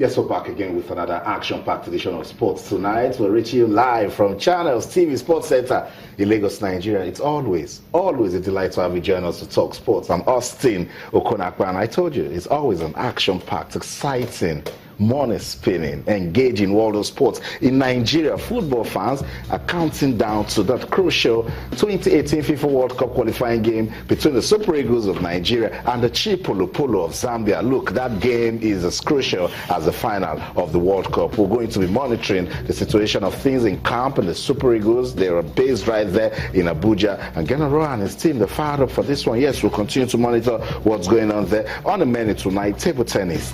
Yes, we're back again with another action-packed edition of Sports Tonight. We're reaching you live from Channels TV Sports Center in Lagos, Nigeria. It's always a delight to have you join us to talk sports. I'm Austin Okonakwa, and I told you, it's always an action-packed, exciting, money spinning, engaging world of sports. In Nigeria, football fans are counting down to that crucial 2018 FIFA World Cup qualifying game between the Super Eagles of Nigeria and the Chipolo Polo of Zambia. Look, that game is as crucial as the final of the World Cup. We're going to be monitoring the situation of things in camp and the Super Eagles. They are based right there in Abuja, and General and his team, they're fired up for this one. Yes, we'll continue to monitor what's going on there. On the menu tonight, table tennis,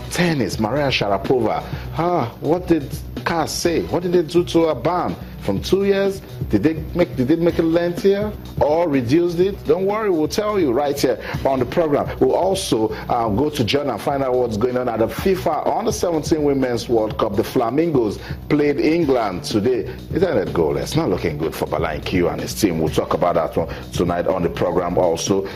Maria Sharapova. What did CAS say? What did they do to her ban? From 2 years, did they make it lengthier or reduced it? Don't worry, we'll tell you right here on the program. We'll also go to John and find out what's going on at the FIFA Under-17 Women's World Cup. The Flamingos played England today. Isn't that goal? It's not looking good for Balain Q and his team. We'll talk about that one tonight on the program. Also,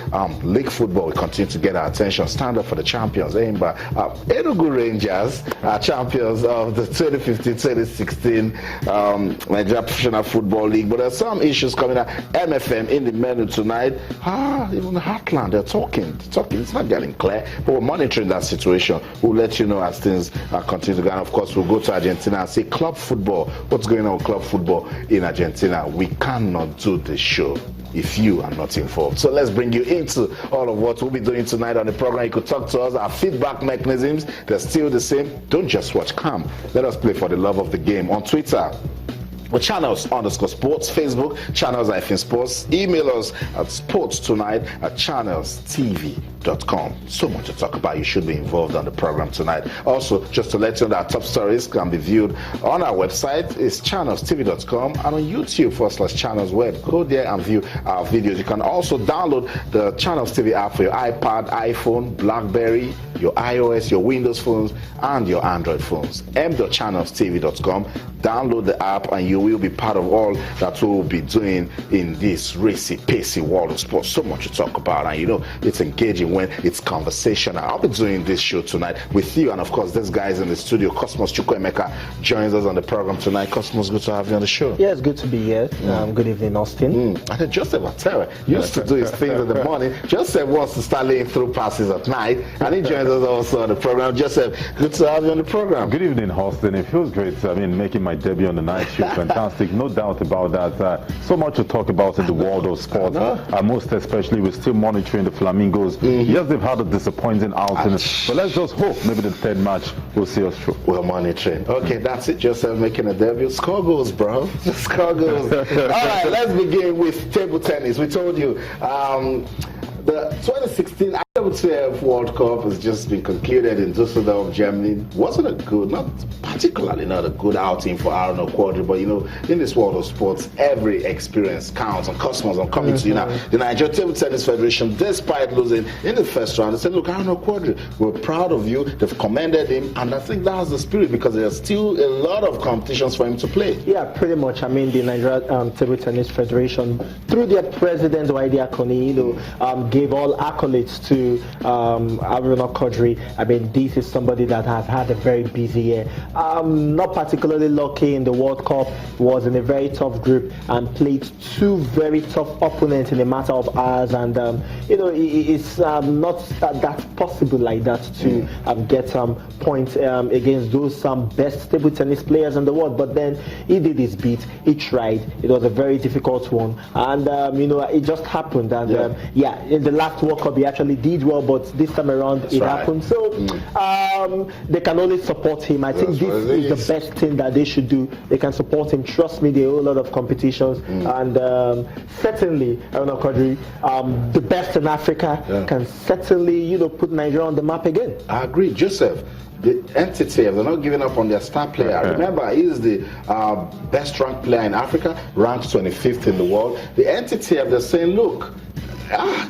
league football will continue to get our attention. Stand up for the champions. Enugu Rangers are champions of the 2015-2016 Nigeria Professional Football League, but there's some issues coming out. MFM in the menu tonight. Even Heartland, they're talking. It's not getting clear, but we're monitoring that situation. We'll let you know as things continue to go. And of course, we'll go to Argentina and see club football. What's going on with club football in Argentina? We cannot do this show if you are not involved. So let's bring you into all of what we'll be doing tonight on the program. You could talk to us. Our feedback mechanisms, they're still the same. Don't just watch. Come, let us play for the love of the game. On Twitter, Channels_sports, Facebook, Channels-sports. Email us at sportstonight@channelstv.com. So much to talk about. You should be involved on the program tonight. Also, just to let you know that top stories can be viewed on our website. It's channelstv.com, and on YouTube/channelsweb. Go there and view our videos. You can also download the Channels TV app for your iPad, iPhone, BlackBerry, your iOS, your Windows phones, and your Android phones. m.channelstv.com. Download the app and you will be part of all that we will be doing in this racy, pacey world of sports. So much to talk about, and you know, it's engaging when it's conversational. I'll be doing this show tonight with you, and of course, this guy is in the studio. Cosmos Chukwuemeka joins us on the program tonight. Cosmos, good to have you on the show. Yeah, it's good to be here. Good evening, Austin. I think Joseph Atera used to do his things in the morning. Joseph wants to start laying through passes at night, and he joins us also on the program. Joseph, good to have you on the program. Good evening, Austin. It feels great. Making my debut on the night show, fantastic, no doubt about that. So much to talk about in the world of sport. Most especially, we're still monitoring the Flamingos. Yes, they've had a disappointing outing, but let's just hope maybe the third match will see us through. We're monitoring. Okay, that's it. Joseph making a debut. Score goals, bro. Score goals. All right, let's begin with table tennis. We told you the 2016 IWF World Cup has just been concluded in Düsseldorf, Germany. Wasn't a good, not a good outing for Aaron Okwodri, but you know, in this world of sports, every experience counts. And Cosmos, I'm coming to you now. The Nigeria Table Tennis Federation, despite losing in the first round, they said, look, Aaron Okwodri, we're proud of you. They've commended him, and I think that's the spirit, because there's still a lot of competitions for him to play. Yeah, pretty much. I mean, the Nigeria Table Tennis Federation, through their president, Waide Akoni, gave all accolades to Aaron Okwodri. I mean, this is somebody that has had a very busy year. Not particularly lucky in the World Cup, was in a very tough group and played two very tough opponents in a matter of hours, and you know, it's not that possible like that to get points against those best table tennis players in the world. But then he did his bit, he tried. It was a very difficult one, and you know, it just happened. And in the last World Cup he actually did well, but this time around it happened. So they can only support him. I think this is the best thing that they should do. They can support him. Trust me, there are a lot of competitions, and certainly Aaron Okwodri, the best in Africa, can certainly, you know, put Nigeria on the map again. I agree, Joseph. The entity, they're not giving up on their star player. Remember, he's the best ranked player in Africa, ranked 25th in the world. The entity, they're saying, look,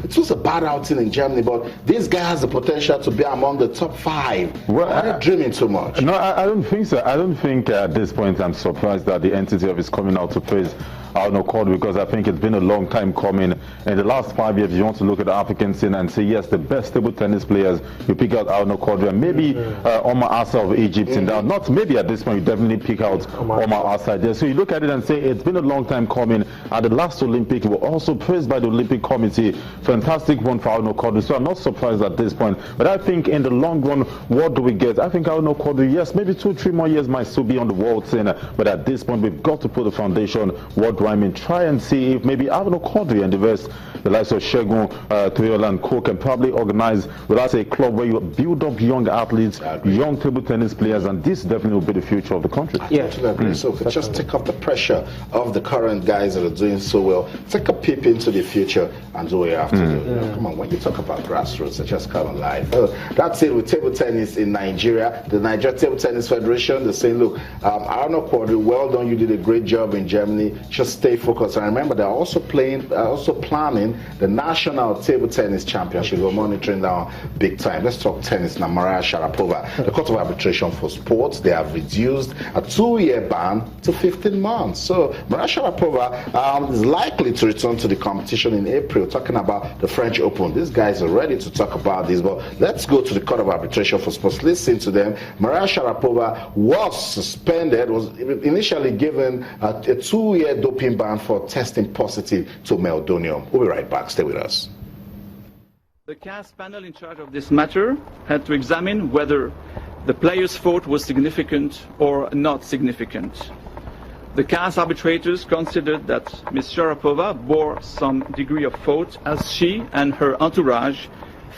it was a bad outing in Germany, but this guy has the potential to be among the top 5. Well, are they dreaming too much? No, I don't think so. I don't think at this point I'm surprised that the entity is coming out to praise Arno Quadri, because I think it's been a long time coming. In the last 5 years, you want to look at the African scene and say, yes, the best table tennis players, you pick out Arno Quadri and maybe Omar Asa of Egypt. In that, not maybe at this point, you definitely pick out Omar Asa there. So you look at it and say, it's been a long time coming. At the last Olympic, we were also praised by the Olympic Committee. Fantastic one for Arno Quadri. So I'm not surprised at this point. But I think in the long run, what do we get? I think Arno Quadri, yes, maybe 2-3 more years might still be on the world scene. But at this point, we've got to put the foundation. What do I mean? Try and see if maybe Arno Quadri and the rest, the likes of Shegun, Toyola and Co, can probably organize, without a club where you build up young athletes, young table tennis players, and this definitely will be the future of the country. Yeah, totally agree. So just take off the pressure of the current guys that are doing so well. Take a peep into the future and do what you have to do. You know, come on, when you talk about grassroots, it's just come alive. That's it with table tennis in Nigeria. The Nigeria Table Tennis Federation, they're saying, look, Arno Quadri, well done, you did a great job in Germany. Just stay focused. And remember, they're also planning the National Table Tennis Championship. We're monitoring that big time. Let's talk tennis now. Maria Sharapova, the Court of Arbitration for Sports, they have reduced a 2-year ban to 15 months. So Maria Sharapova is likely to return to the competition in April, talking about the French Open. These guys are ready to talk about this, but let's go to the Court of Arbitration for Sports. Listen to them. Maria Sharapova was suspended, was initially given a 2-year doping ban for testing positive to meldonium. We'll be right back. Stay with us. The CAS panel in charge of this matter had to examine whether the player's fault was significant or not significant. The CAS arbitrators considered that Ms. Sharapova bore some degree of fault as she and her entourage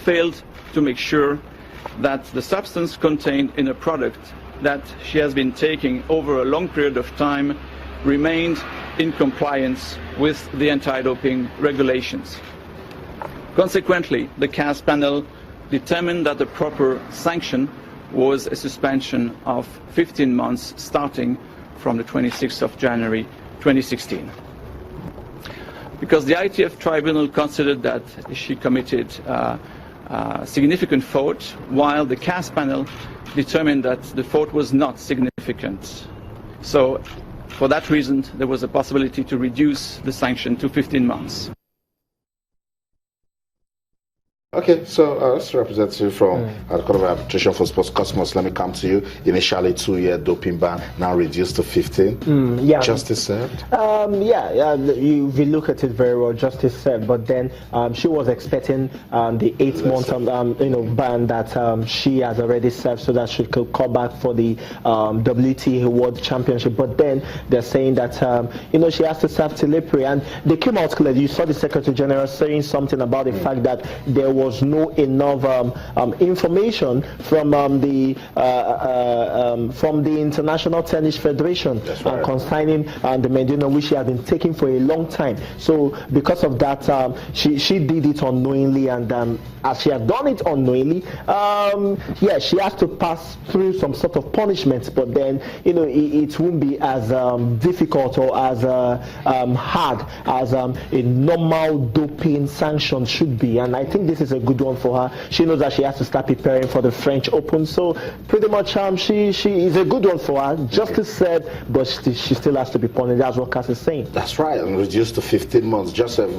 failed to make sure that the substance contained in a product that she has been taking over a long period of time remained in compliance with the anti-doping regulations. Consequently, the CAS panel determined that the proper sanction was a suspension of 15 months starting from the 26th of January 2016. Because the ITF tribunal considered that she committed significant fault, while the CAS panel determined that the fault was not significant. So, for that reason, there was a possibility to reduce the sanction to 15 months. Okay, so that's a representative from the Court of Arbitration for Sports. Cosmos, let me come to you. Initially 2-year doping ban, now reduced to 15. Yeah. Justice served? You look at it very well, justice served. But then she was expecting the 8-month ban that she has already served, so that she could come back for the WTA World Championship. But then they're saying that she has to serve till April, and they came out clear. You saw the Secretary General saying something about the fact that there was no enough information from the International Tennis Federation concerning the meldonium, which she has been taking for a long time. So because of that, she did it unknowingly, and as she has done it unknowingly, she has to pass through some sort of punishment. But then it won't be as difficult or as hard as a normal doping sanction should be. And I think this is a good one for her. She knows that she has to start preparing for the French Open, so pretty much she is a good one for her. Justice said, but she still has to be punished. That's what Cass is saying. That's right, and reduced to 15 months. Joseph,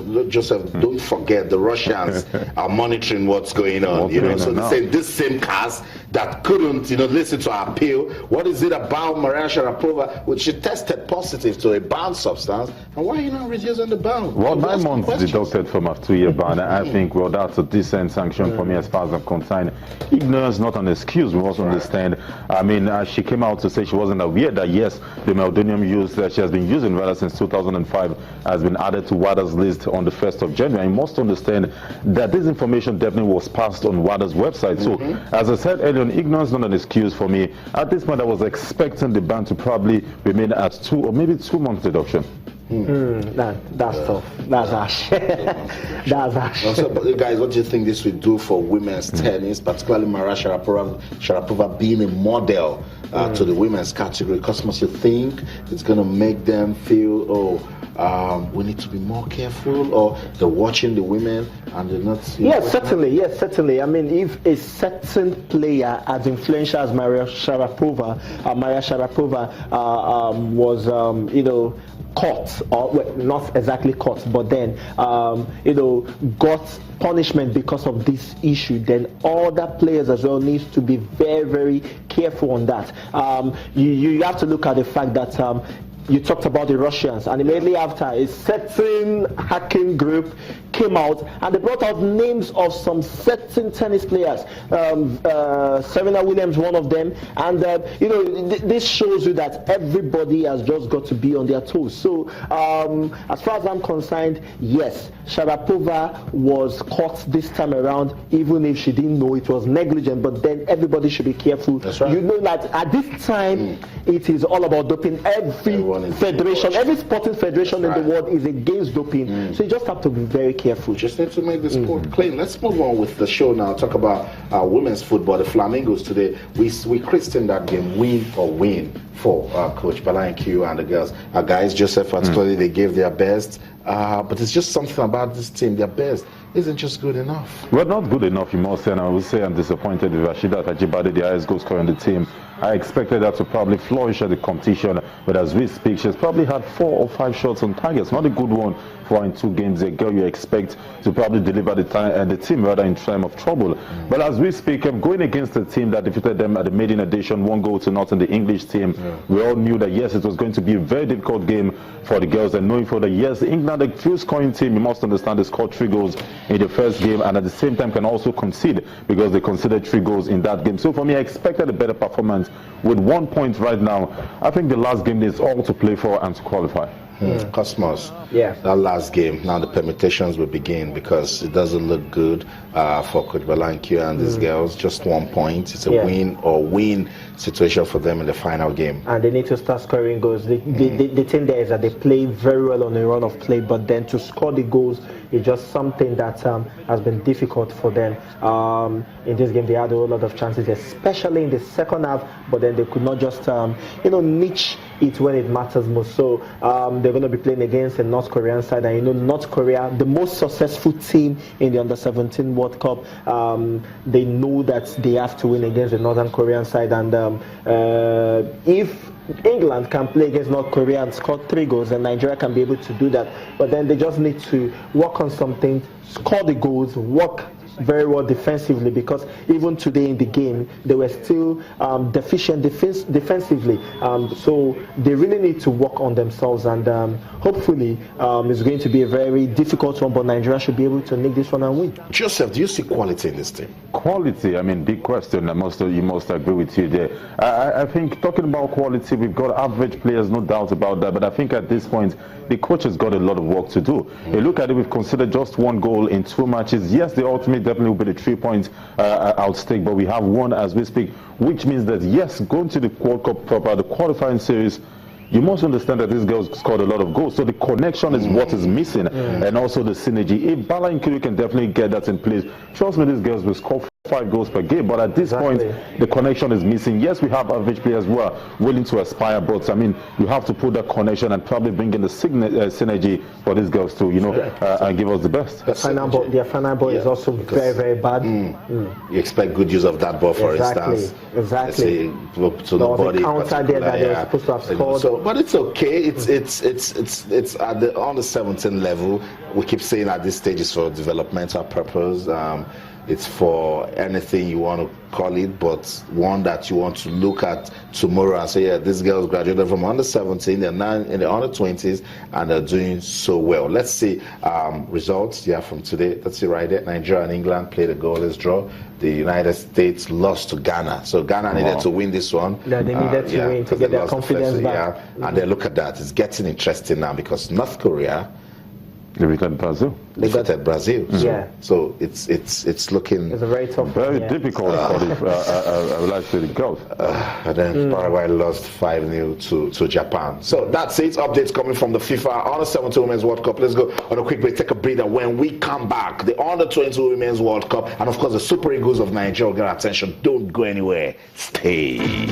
don't forget the Russians are monitoring what's going on. So this same Cass that couldn't listen to our appeal. What is it about Maria Sharapova, which she tested positive to a banned substance, and why are you not reducing the ban? Well, 9 months deducted from a 2-year ban. I think that's a decent sanction for me as far as I'm concerned. Ignorance not an excuse, we must understand. I mean, she came out to say she wasn't aware that yes, the meldonium use that she has been using rather since 2005 has been added to WADA's list on the 1st of January. You must understand that this information definitely was passed on WADA's website. So, as I said earlier, ignorance not an excuse for me. At this point, I was expecting the ban to probably remain at 2 or maybe 2 months deduction. That's tough. That's harsh. That's harsh. So, guys, what do you think this will do for women's tennis, particularly Maria Sharapova being a model to the women's category? Cosmos, you think it's going to make them feel, we need to be more careful, or they're watching the women and they're not? Yes, certainly. I mean, if a certain player as influential as Maria Sharapova was, caught, or well, not exactly caught, but then got punishment because of this issue, then other players as well needs to be very, very careful on that. You have to look at the fact that you talked about the Russians, and immediately after, a certain hacking group came out and they brought out names of some certain tennis players. Serena Williams, one of them, and this shows you that everybody has just got to be on their toes. So, as far as I'm concerned, yes, Sharapova was caught this time around, even if she didn't know it was negligent. But then everybody should be careful. That's right. You know that at this time, it is all about doping. Every federation, every sporting federation in the world is against doping. So you just have to be very careful. Just need to make the sport clean. Let's move on with the show now. Talk about women's football. The Flamingos today. We christened that game win or win for Coach Balanque and the girls. Guys, Joseph and Scully, they gave their best. But it's just something about this team. Their best isn't just good enough. Well, not good enough, you must say. And I would say I'm disappointed with Rashida Tajibade, the highest goal scorer in the team. I expected her to probably flourish at the competition, but as we speak, she's probably had 4 or 5 shots on target. Not a good one for her in 2 games. A girl you expect to probably deliver the team rather in time of trouble. But as we speak, I'm going against a team that defeated them at the maiden edition, 1-0 in the English team. We all knew that yes, it was going to be a very difficult game for the girls, and knowing for the yes, England, a few scoring team, you must understand, they scored 3 goals in the first game, and at the same time can also concede because they conceded 3 goals in that game. So for me, I expected a better performance. With 1 point right now, I think the last game is all to play for and to qualify. Cosmos, yeah, that last game, now the permutations will begin because it doesn't look good for Coach Balanque and these girls. Just 1 point. It's a win or win situation for them in the final game. And they need to start scoring goals. The thing there is that they play very well on a run of play, but then to score the goals is just something that has been difficult for them. In this game, they had a whole lot of chances, especially in the second half, but then they could not just, niche it when it matters most. So they're going to be playing against a North Korean side, and North Korea, the most successful team in the Under-17 World Cup, they know that they have to win against the Northern Korean side, and if England can play against North Korea and score 3 goals, and Nigeria can be able to do that. But then they just need to work on something, score the goals, work very well defensively, because even today in the game they were still deficient defensively. So they really need to work on themselves, and hopefully it's going to be a very difficult one, but Nigeria should be able to nick this one and win. Joseph, do you see quality in this team? Quality, I mean, big question. You must agree with you there. I think talking about quality, we've got average players, no doubt about that, but I think at this point the coach has got a lot of work to do. You look at it, we've considered just 1 goal in 2 matches. Yes, the ultimate definitely will be the 3 points out stake, but we have 1 as we speak, which means that yes, going to the World Cup proper, the qualifying series, you must understand that these girls scored a lot of goals. So the connection is what is missing, and also the synergy. If Balanque can definitely get that in place, trust me, these girls will score 5 goals per game. But at this point, the connection is missing. Yes, we have average players who are willing to aspire, but I mean, you have to put that connection and probably bring in the synergy for these girls to, and give us the best. Their final ball is also very, very bad. You expect good use of that ball, for instance. Exactly. To the body. Counter there that they were supposed to have scored. So, but it's okay. It's at the under 17 level. We keep saying at this stage it's for developmental purpose. It's for anything you want to call it, but one that you want to look at tomorrow and say, yeah, these girls graduated from under 17, they're now in the under 20s, and they're doing so well. Let's see results from today. Let's see right there. Nigeria and England played a goalless draw. The United States lost to Ghana. So Ghana needed to win this one. Yeah, they needed to win to get their confidence back. And then look at that. It's getting interesting now because North Korea defeated Brazil. Defeated Brazil. So it's looking. It's a very tough. Very difficult for the girls. And then Paraguay lost 5-0 to Japan. So that's it. Updates coming from the FIFA Under-17 Women's World Cup. Let's go on a quick break. Take a breather. When we come back, the Under-20 Women's World Cup, and of course the Super Eagles of Nigeria will get our attention. Don't go anywhere. Stay.